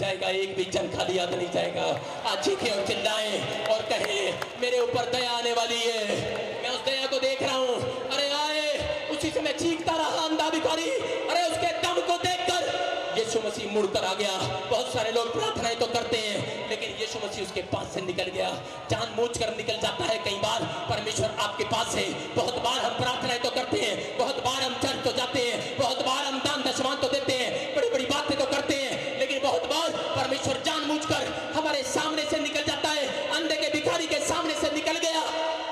जाएगा, एक भी जन खाली हाथ नहीं जाएगा। आज चीखे और चिल्लाए और कहे मेरे ऊपर दया आने वाली है। मैं उस दया को देख रहा हूँ। अरे आए, उसी से मैं चीखता रहा अंधा भिखारी। अरे उसके दम को देखकर यीशु मसीह मुड़कर आ गया। बहुत सारे लोग प्रार्थनाएं तो करते हैं, लेकिन यीशु मसीह उसके पास से निकल गया। जानबूझकर निकल जाता है। कई बार परमेश्वर आपके पास है। बहुत बार हम प्रार्थनाएं तो करते हैं, बहुत बार हम चर्च तो जाते हैं, बहुत बार हम दान दशमान तो देते हैं, बड़ी बड़ी बातें तो करते हैं, लेकिन बहुत बार परमेश्वर जानबूझकर हमारे सामने से निकल जाता है। अंधे के भिखारी के सामने से निकल गया,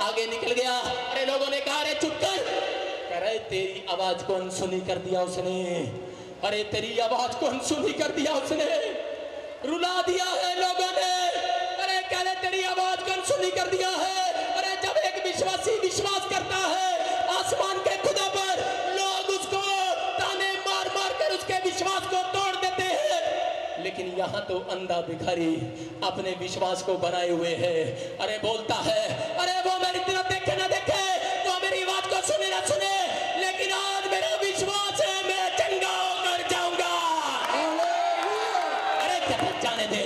आगे निकल गया। अरे लोगों ने कहा अरे चुप कर। कह रहे तेरी आवाज को अनसुनी कर दिया उसने। अरे तेरी आवाज को अनसुनी कर दिया उसने, रुला दिया है लोगों ने। अरे कह रहे तेरी आवाज को अनसुनी कर दिया है। अरे जब एक विश्वासी विश्वास करता है आसमान के खुदा पर, लोग उसको ताने मार मार कर उसके विश्वास को तोड़ देते हैं, लेकिन यहाँ तो अंधा भिखारी अपने विश्वास को बनाए हुए है। अरे बोलता है अरे वो मेरी तरफ देखे ना देखे, वो मेरी बात को सुने ना सुने, लेकिन आज मेरा विश्वास है मैं चंगा होकर जाऊंगा। अरे क्या जाने दे।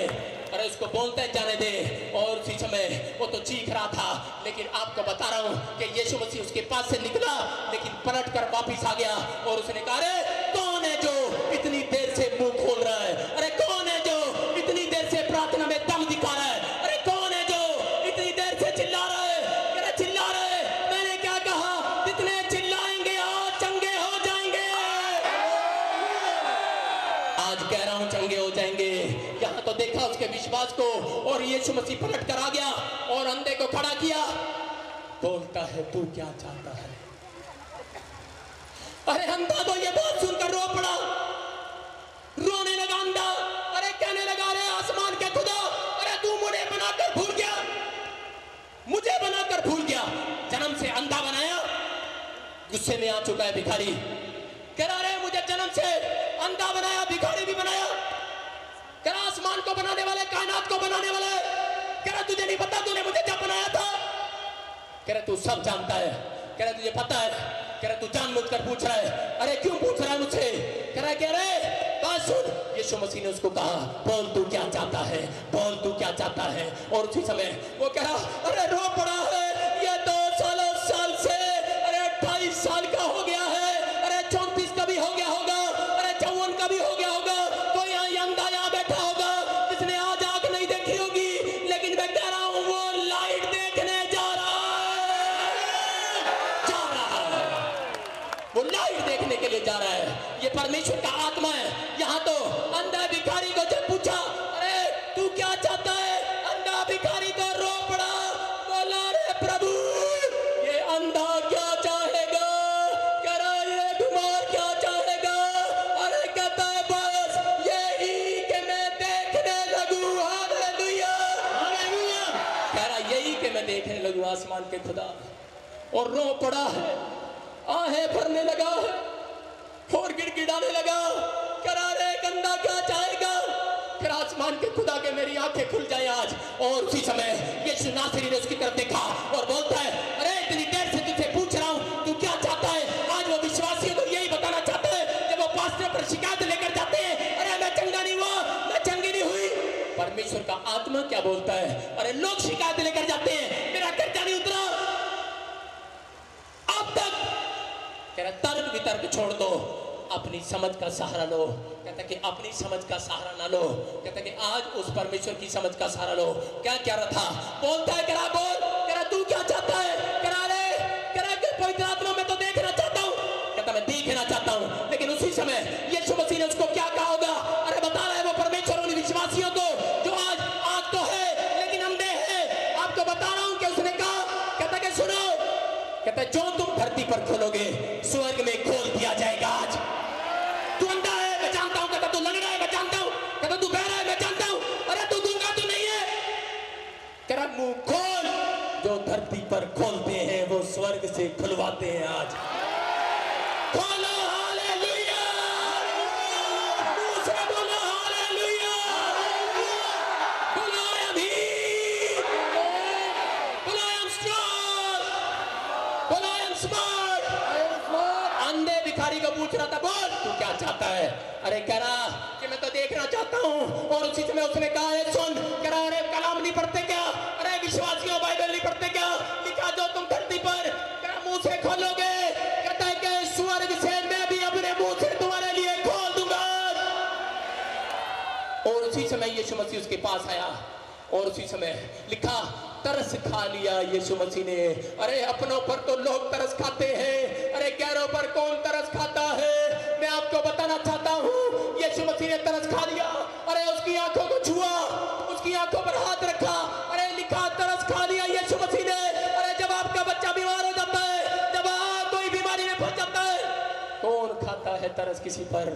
अरे उसको बोलते हैं जाने दे। और उसी समय वो तो चीख रहा था, लेकिन आपको बता रहा हूं कि यीशु मसीह उसके पास से निकला, लेकिन पलट कर वापिस आ गया और उसने कहा अरे कौन है जो इतनी देर से मुंह खोल रहा है? अरे कौन है जो इतनी देर से प्रार्थना में दम दिखा रहा है? अरे कौन है जो इतनी देर से चिल्ला रहा है? अरे चिल्ला रहा है। मैंने क्या कहा? जितने चिल्लाएंगे आज चंगे हो जाएंगे। आज कह रहा हूं चंगे हो जाएंगे। यहाँ तो देखा उसके विश्वास को, और यीशु मसीह पलट कर आ गया और अंधे को खड़ा किया। बोलता है तू क्या चाहता है? अरे अंधा तो ये बात सुनकर रो पड़ा, रोने लगा अंधा। अरे कहने लगा अरे आसमान के खुदा, अरे तू मुझे बनाकर भूल गया, मुझे बनाकर भूल गया। जन्म से अंधा बनाया, गुस्से में आ चुका है भिखारी। कह रहा अरे मुझे जन्म से अंधा बनाया, भिखारी भी बनाया। कह रहा आसमान को बनाने वाले, कायनात को बनाने वाले, कह रहा तुझे नहीं पता तूने मुझे जब बनाया था? कह रहा तू सब जानता है। कह रहा तुझे पता है। कह रहा तू जानबूझकर पूछ रहा है। अरे क्यों पूछ रहा है मुझसे? कह रहा कह रहे बात सुन। यीशु मसीह ने उसको कहा बोल तू क्या चाहता है, बोल तू क्या चाहता है। और उसी समय वो कह रहा अरे रो पड़ा है, ये 2 साल से, अरे 28 साल का हो गया है, अरे 34 का भी हो गया होगा, अरे 54 का भी हो गया होगा। कोई अंधा यहाँ बैठा होगा जिसने आज आंख नहीं देखी होगी, लेकिन मैं कह रहा हूं वो लाइट देखने जा रहा है, वो लाइट देखने के लिए जा रहा है। ये परमेश्वर का आत्मा है। यहाँ तो अंधा भिखारी को जब पूछा अरे तू क्या चाहता है, अंधा भिखारी तो रो पड़ा, बोला अरे प्रभु ये अंधा क्या चाहेगा? कह रहा ये बीमार क्या चाहेगा? अरे कहता है बस यही कि मैं देखने लगूं। Hallelujah, hallelujah. कह रहा यही कि मैं देखने लगूं आसमान के खुदा। और रो पड़ा है, आहें भरने लगा है और गिड़गिड़ाने लगा। करा रे कंधा क्या चाहेगा? फिर आसमान के खुदा के मेरी आंखें खुल जाए आज। और उसी समय यीशु नासरी ने उसकी तरफ देखा और बोलता है अरे इतनी देर से तुझसे पूछ रहा हूं तू क्या चाहता है। आज वो विश्वासियों को यही बताना चाहता है जब वो पास्टर पर शिकायत लेकर जाते हैं अरे मैं चंगा नहीं हुआ, मैं चंगी नहीं हुई। परमेश्वर का आत्मा क्या बोलता है? अरे लोग शिकायत लेकर जाते हैं मेरा कर्जा नहीं उतरा अब तक। कह रहा तर्क वितर्क छोड़ दो, अपनी समझ का सहारा लो। कहता कि अपनी समझ का सहारा ना लो, कहता कि आज उस परमेश्वर की समझ का सहारा लो। क्या क्या रहा था? बोलता है करा बोल, करा तू क्या चाहता है? करा रे, करा कि पवित्र आत्मा में तो देखना चाहता हूँ। कहता मैं देखना चाहता हूँ। लेकिन उसी समय यीशु मसीह ने उसको क्या कहा होगा? अरे बता रहा है वो परमेश्वर उन विश्वासियों को जो आज आंख तो है लेकिन अंधे हैं। आपको बता रहा हूँ कि उसने कहा, कहता कि सुनो, कहता जो तुम धरती पर खोलोगे स्वर्ग में खोल दिया जाएगा। आज तू अंधा है मैं जानता हूं, कहता तू लंगड़ा है मैं जानता हूं, कहता तू बहरा है मैं जानता हूं, अरे तू गूंगा तो नहीं है। कह रहा मुंह खोल, जो धरती पर खोलते हैं वो स्वर्ग से खुलवाते हैं। आज खोलो, हालेलुया, मुंह से बोलो हालेलुया, बोलो आई एम ही, बोलो आई एम स्ट्रांग, बोलो आई एम स्मार्ट। अंधे भिखारी को पूछ रहा था बोल तू क्या चाहता है। अरे कह रहा कि मैं तो देखना चाहता हूँ। और उसी समय उसने कहा है सुन, कह रहा अरे कलाम नहीं पढ़ते क्या? अरे विश्वासियों बाइबल नहीं पढ़ते क्या? लिखा जो तुम धरती पर मुंह से खोलोगे, कहता है कि स्वर्ग से मैं भी अपने मुंह से तुम्हारे लिए खोल दूंगा। और उसी समय यीशु मसीह उसके पास आया और उसी समय लिखा तरस खा लिया यीशु मसीह ने। अरे अपनों पर तो लोग तरस खाते हैं, अरे गैरों पर कौन तरस खाता है? मैं आपको बताना चाहता हूँ यीशु मसीह ने तरस खा लिया। अरे उसकी आंखों को छुआ, उसकी आंखों पर हाथ रखा। अरे लिखा तरस खा लिया यीशु मसीह ने। अरे जब आपका बच्चा बीमार हो जाता है, जब कोई बीमारी में फंस जाता है, कौन खाता है तरस किसी पर?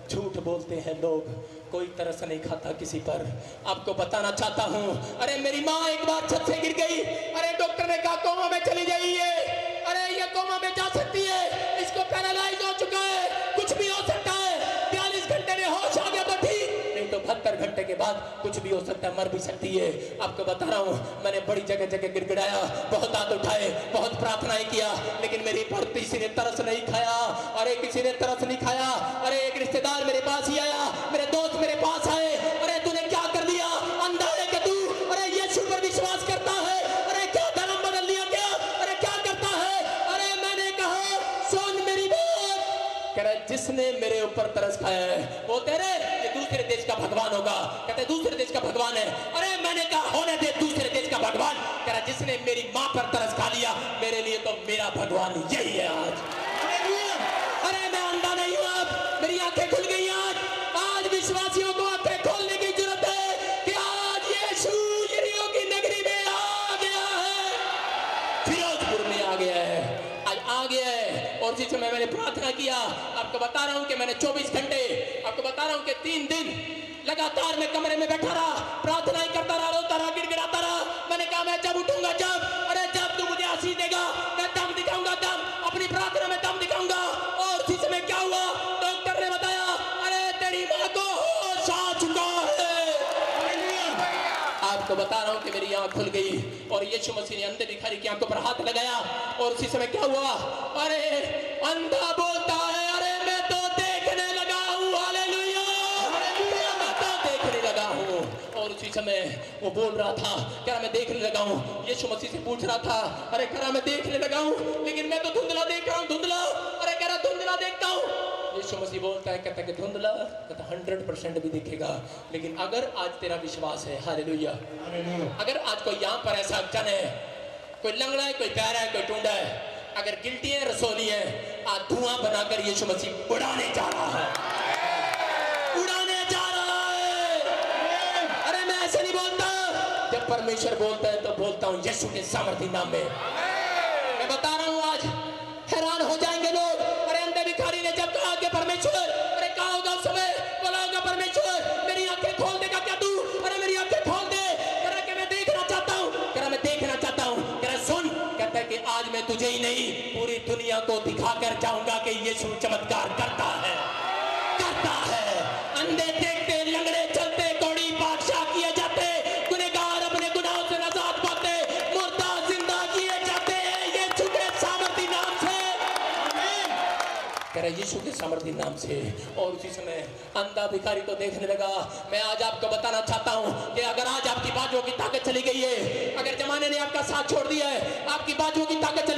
झूठ बोलते हैं लोग, कोई तरस नहीं खाता किसी पर। आपको बताना चाहता हूँ, अरे मेरी माँ एक बार छत से गिर गई। अरे डॉक्टर ने कहा कोमा में चली गई है। अरे ये कोमा में जा सकती है, इसको पैरालाइज हो चुका है, कुछ भी हो सकता है। 42 घंटे में होश आ गया तो ठीक, नहीं तो 72 घंटे के बाद कुछ भी हो सकता है, मर भी सकती है। आपको बता रहा हूँ, मैंने बड़ी जगह जगह गिड़गिड़ाया, बहुत हाथ उठाए, बहुत प्रार्थनाएं किया, लेकिन मेरी पर किसी ने तरस नहीं खाया। अरे किसी ने तरस नहीं खाया। अरे एक रिश्तेदार मेरे पास ही आया, मेरे दोस्त मेरे पास आए। अरे तूने क्या कर दिया? अंधा है कि तू? अरे यीशु पर विश्वास करता है? अरे क्या धर्म बदल लिया क्या? अरे क्या करता है? अरे मैंने कहा सुन मेरी बात। कह रहा जिसने मेरे ऊपर तरस खाया है वो तेरे ये दूसरे देश का भगवान होगा। कहते दूसरे देश का भगवान है। अरे मैंने कहा होने दे दूसरे देश का भगवान। कह रहा जिसने मेरी माँ पर तरस खा लिया, मेरे लिए तो मेरा भगवान यही है आज। अरे मैं अंधा नहीं हूं, अब मेरी आंखें खुल गई। आज विश्वासियों को आंखें खोलने की जरूरत है कि आज यीशु यरीहो की नगरी में आ गया है, फिरोजपुर में आ गया है, आज आ गया है। और जिस समय मैंने प्रार्थना किया, आपको बता रहा हूं कि मैंने 24 घंटे, आपको बता रहा हूं कि 3 दिन लगातार मैं कमरे में बैठा रहा, प्रार्थना ही करता रहा, रोता रहा, गिड़गिड़ाता रहा। मैंने कहा मैं जब उठूंगा, जब तू मुझे आशीष देगा, मैं दम दिखाऊंगा, दम अपनी प्रार्थना में दम दिखाऊंगा। और उसी समय क्या हुआ? डॉक्टर ने बताया अरे तेरी माँ को होश आ चुका है। आपको बता रहा हूं कि मेरी आंख खुल गई और यीशु मसीह ने अंधे भिखारी की आंखों पर हाथ लगाया। और उसी समय क्या हुआ? अरे अंधा बोलता है अरे मैं तो देखने लगा हूं, हालेलुया, मैं तो देखने लगा हूं। और उसी समय वो बोल रहा था, कह रहा मैं देखने लगा हूं। यीशु मसीह से पूछ रहा था, अरे कह रहा मैं देखने लगा हूं, लेकिन मैं तो धुंधला देख रहा हूं, धुंधला। अरे कह रहा धुंधला देखता हूं। यीशु मसीह बोलता है, कहता है कि धुंधला, कहता 100% भी दिखेगा, लेकिन अगर आज तेरा विश्वास है, हालेलुया, अगर आज कोई यहाँ पर ऐसा जन है, कोई लंगड़ा है, कोई पैरा है, कोई टूंडा है, अगर गिल्टी है, रसोली है, आज धुआं बनाकर यीशु मसीह उड़ाने जा रहा है, उड़ाने जा रहा है। अरे मैं ऐसे नहीं बोलता, जब परमेश्वर बोलता है तो बोलता हूँ यीशु के सामर्थी नाम में। मैं बता रहा हूँ आज हैरान हो जाएंगे लोग। अरे अंधे भिखारी ने जब कहा कि परमेश्वर, अरे कहा होगा उस समय, बोला होगा परमेश्वर मेरी आंखें खोल देगा क्या तू? अरे मेरी आंखें खोल दे। कह रहा कि मैं देखना चाहता हूँ, कह रहा मैं देखना चाहता हूँ। कह रहा सुन, कहता है कि आज मैं तुझे ही नहीं पूरी दुनिया को दिखाकर जाऊंगा कि यीशु चमत्कार करता है, करता है। अंधे देखते, लंगड़े चलते, कौड़ी बादशाह किए जाते, गुनहगार अपने गुनाहों से नजात पाते, मुर्दा जिंदा किए जाते हैं यीशु के सामर्थी नाम से। कह रहा यीशु के सामर्थी नाम से। और उसी समय अंधा भिखारी तो देखने लगा। मैं आज आपको बताना चाहता हूं कि अगर आज आपकी बाजुओं की ताकत चली गई है, अगर जमाने ने आपका साथ छोड़ दिया है, आपकी बाजुओं की ताकत